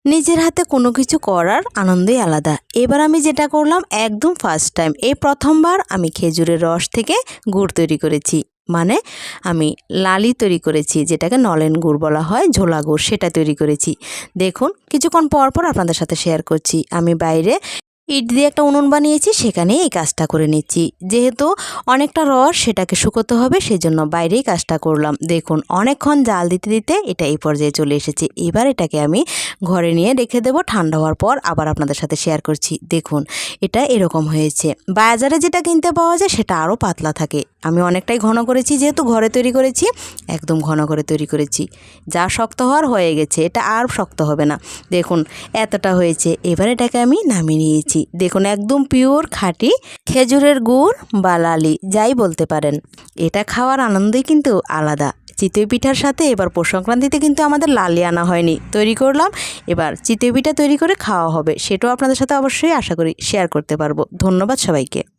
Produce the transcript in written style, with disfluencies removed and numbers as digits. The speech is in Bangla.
নিজের হাতে কোনো কিছু করার আনন্দই আলাদা। এবার আমি যেটা করলাম একদম ফার্স্ট টাইম, এই প্রথমবার আমি খেজুরের রস থেকে গুড় তৈরি করেছি। মানে আমি লালি তৈরি করেছি, যেটাকে নলেন গুড় বলা হয়, ঝোলা গুড়, সেটা তৈরি করেছি। দেখুন কিছুক্ষণ পর পর আপনাদের সাথে শেয়ার করছি। আমি বাইরে ইট দিয়ে একটা উনুন বানিয়েছি, সেখানে এই কাজটা করে নিচ্ছি। যেহেতু অনেকটা রস সেটাকে শুকোতে হবে, সেজন্য বাইরেই কাজটা করলাম। দেখুন অনেকক্ষণ জাল দিতে দিতে এটা এই পর্যায়ে চলে এসেছে। এবার এটাকে আমি ঘরে নিয়ে রেখে দেবো, ঠান্ডা হওয়ার পর আবার আপনাদের সাথে শেয়ার করছি। দেখুন এটা এরকম হয়েছে। বাজারে যেটা কিনতে পাওয়া যায় সেটা আরও পাতলা থাকে। আমি অনেকটাই ঘন করেছি, যেহেতু ঘরে তৈরি করেছি একদম ঘন করে তৈরি করেছি। যা শক্ত হওয়ার হয়ে গেছে, এটা আর শক্ত হবে না। দেখুন এতটা হয়েছে। এবার এটাকে আমি নামিয়ে নিয়েছি। দেখুন একদম পিওর খাঁটি খেজুরের গুড় বা লালি যাই বলতে পারেন। এটা খাওয়ার আনন্দই কিন্তু আলাদা। চিতই পিঠার সাথে এবার পৌষ সংক্রান্তিতে কিন্তু আমাদের লালি আনা হয়নি, তৈরি করলাম। এবার চিতই পিঠা তৈরি করে খাওয়া হবে, সেটাও আপনাদের সাথে অবশ্যই আশা করি শেয়ার করতে পারবো। ধন্যবাদ সবাইকে।